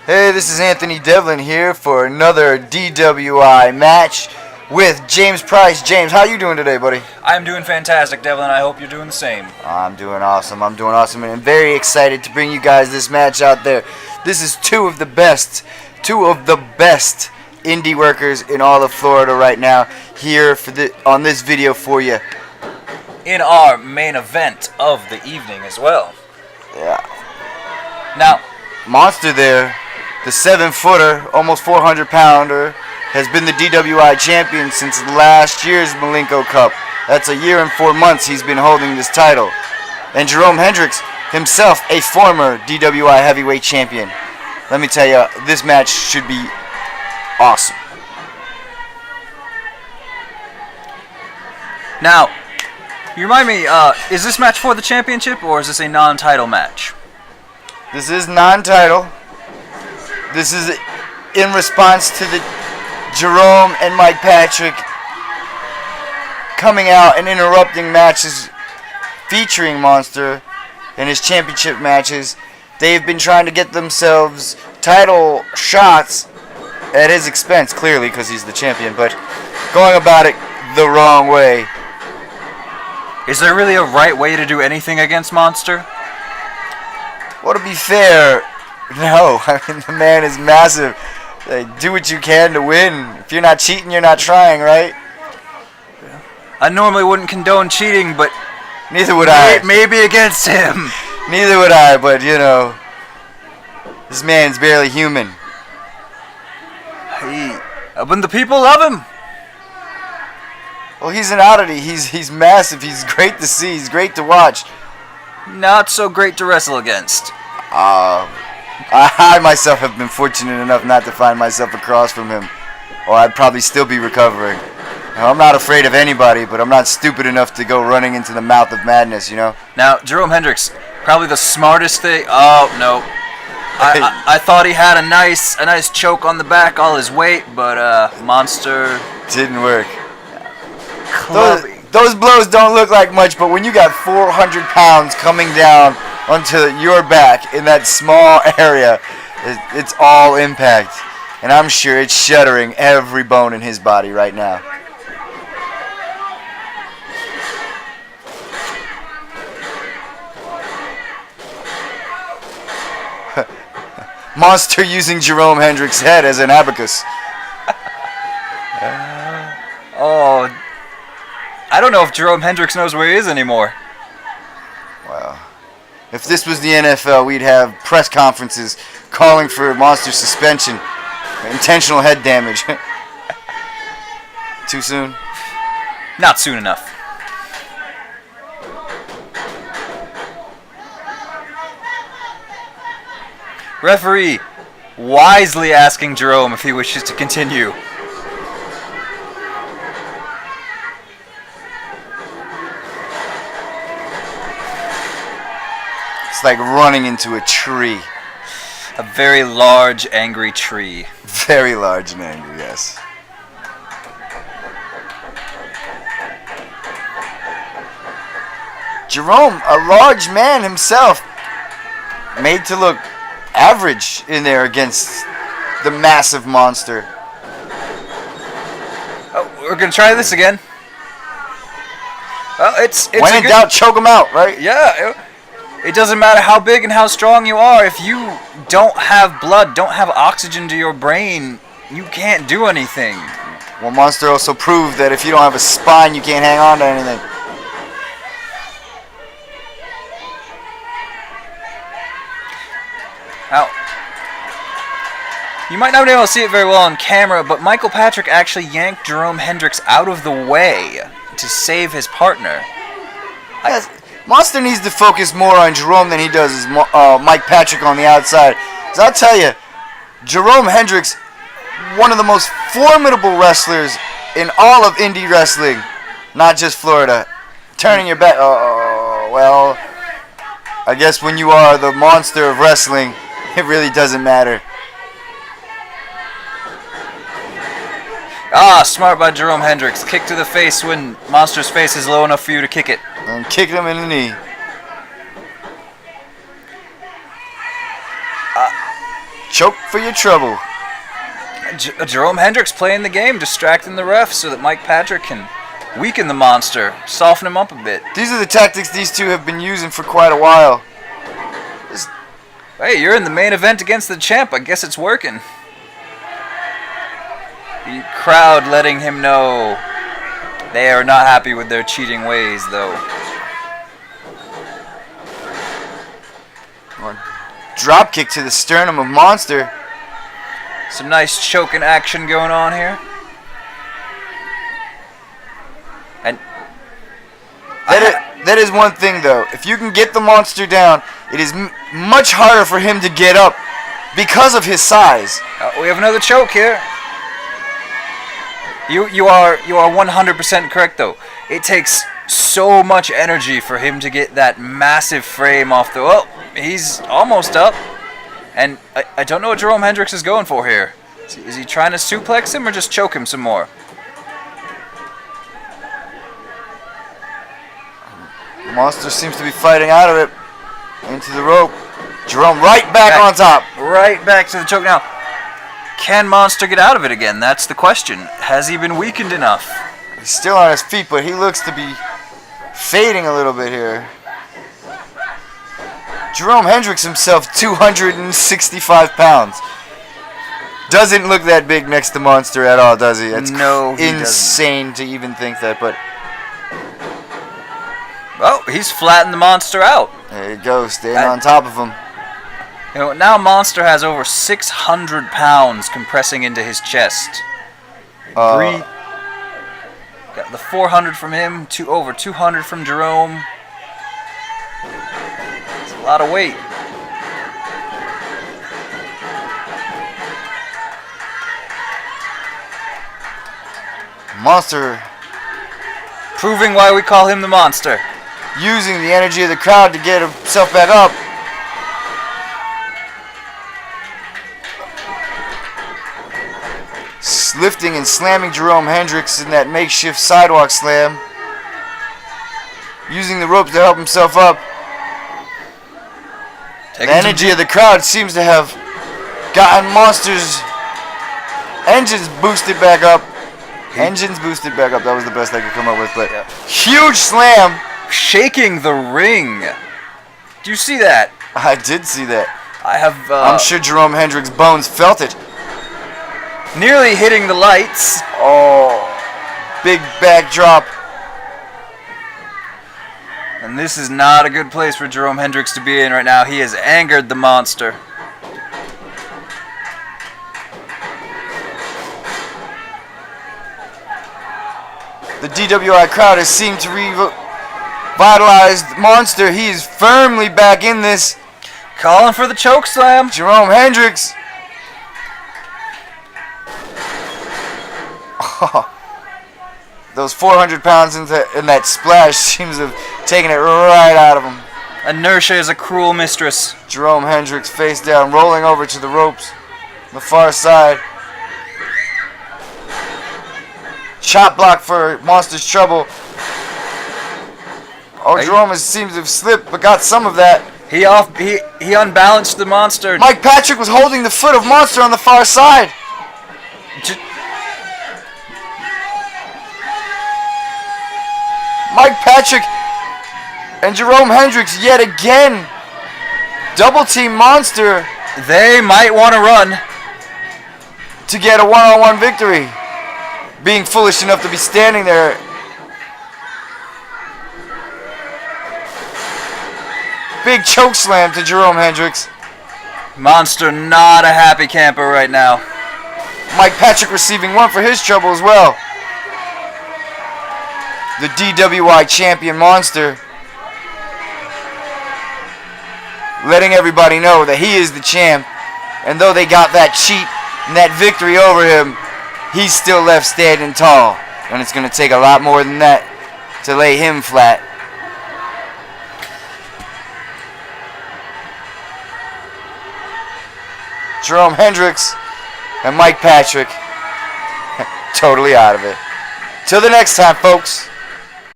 Hey, this is Anthony Devlin here for another DWI match with James Price. James, how you doing today, buddy? I'm doing fantastic, Devlin. I hope you're doing the same. I'm doing awesome, and I'm very excited to bring you guys this match out there. This is two of the best indie workers in all of Florida right now here on this video for you. In our main event of the evening as well. Yeah. Now, Monster there, the 7-footer, almost 400-pounder, has been the DWI champion since last year's Malenko Cup. That's a year and 4 months he's been holding this title. And Jerome Hendrix, himself a former DWI heavyweight champion. Let me tell you, this match should be awesome. Now, you remind me, is this match for the championship or is this a non-title match? This is non-title. This is in response to the Jerome and Mike Patrick coming out and interrupting matches featuring Monster in his championship matches. They've been trying to get themselves title shots at his expense, clearly, because he's the champion, but going about it the wrong way. Is there really a right way to do anything against Monster? Well, to be fair, no. I mean, the man is massive. Like, do what you can to win. If you're not cheating, you're not trying, right? I normally wouldn't condone cheating, but neither would I. Maybe against him. Neither would I, but you know, this man's barely human. But the people love him. Well, he's an oddity. He's massive. He's great to see. He's great to watch. Not so great to wrestle against. I myself have been fortunate enough not to find myself across from him, or I'd probably still be recovering. Now, I'm not afraid of anybody, but I'm not stupid enough to go running into the mouth of madness, you know? Now, Jerome Hendrix, probably the smartest thing. Oh, no. I thought he had a nice choke on the back, all his weight, but Monster didn't work. Those blows don't look like much, but when you got 400 pounds coming down onto your back in that small area, it's all impact. And I'm sure it's shuddering every bone in his body right now. Monster using Jerome Hendrix's head as an abacus. I don't know if Jerome Hendrix knows where he is anymore. Well, if this was the NFL, we'd have press conferences calling for Monster suspension. Intentional head damage. Too soon? Not soon enough. Referee wisely asking Jerome if he wishes to continue. It's like running into a tree. A very large, angry tree. Very large and angry, yes. Jerome, a large man himself, made to look average in there against the massive Monster. Oh, we're gonna try this again. Well, it's when in doubt, choke him out, right? Yeah. It doesn't matter how big and how strong you are. If you don't have blood, don't have oxygen to your brain, you can't do anything. Well, Monster also proved that if you don't have a spine, you can't hang on to anything. Now, you might not be able to see it very well on camera, but Michael Patrick actually yanked Jerome Hendrix out of the way to save his partner. Yes. Monster needs to focus more on Jerome than he does Mike Patrick on the outside. Because I'll tell you, Jerome Hendrix, one of the most formidable wrestlers in all of indie wrestling, not just Florida. Turning your back, well, I guess when you are the monster of wrestling, it really doesn't matter. Smart by Jerome Hendrix. Kick to the face when Monster's face is low enough for you to kick it. And kick him in the knee. choke for your trouble. Jerome Hendrix playing the game, distracting the ref so that Mike Patrick can weaken the monster, soften him up a bit. These are the tactics these two have been using for quite a while. Hey, you're in the main event against the champ. I guess it's working. The crowd letting him know they are not happy with their cheating ways, though. Drop kick to the sternum of Monster. Some nice choking action going on here. And that is one thing, though. If you can get the Monster down, it is much harder for him to get up because of his size. We have another choke here. You are 100% correct, though. It takes so much energy for him to get that massive frame off the... Oh, he's almost up. And I don't know what Jerome Hendrix is going for here. Is he trying to suplex him or just choke him some more? Monster seems to be fighting out of it. Into the rope. Jerome right back on top. Right back to the choke now. Can Monster get out of it again? That's the question. Has he been weakened enough? He's still on his feet, but he looks to be fading a little bit here. Jerome Hendrix himself, 265 pounds. Doesn't look that big next to Monster at all, does he? That's insane to even think that, but... Oh, he's flattened the Monster out. There you go, staying on top of him. You know, now Monster has over 600 pounds compressing into his chest. Got the 400 from him, over 200 from Jerome. It's a lot of weight. Monster proving why we call him the Monster. Using the energy of the crowd to get himself back up. Lifting and slamming Jerome Hendrix in that makeshift sidewalk slam. Using the ropes to help himself up. The energy of the crowd seems to have gotten Monster's engines boosted back up. Engines boosted back up. That was the best I could come up with. But huge slam. Shaking the ring. Do you see that? I did see that. I have... I'm sure Jerome Hendrix' bones felt it. Nearly hitting the lights. Oh. Big backdrop. And this is not a good place for Jerome Hendrix to be in right now. He has angered the Monster. The DWI crowd has seemed to revitalize the Monster. He is firmly back in this. Calling for the choke slam. Jerome Hendrix. Oh, those 400 pounds in that splash seems to have taken it right out of him. Inertia is a cruel mistress. Jerome Hendrix face down, rolling over to the ropes on the far side. Chop block for Monster's trouble. Oh, Jerome seems to have slipped, but got some of that. He unbalanced the Monster. Mike Patrick was holding the foot of Monster on the far side. Mike Patrick and Jerome Hendrix yet again double team Monster. They might want to run to get a one-on-one victory. Being foolish enough to be standing there. Big choke slam to Jerome Hendrix. Monster not a happy camper right now. Mike Patrick receiving one for his trouble as well. The DWI champion Monster letting everybody know that he is the champ. And though they got that cheat and that victory over him, he's still left standing tall. And it's going to take a lot more than that to lay him flat. Jerome Hendrix and Mike Patrick totally out of it. Till the next time, folks.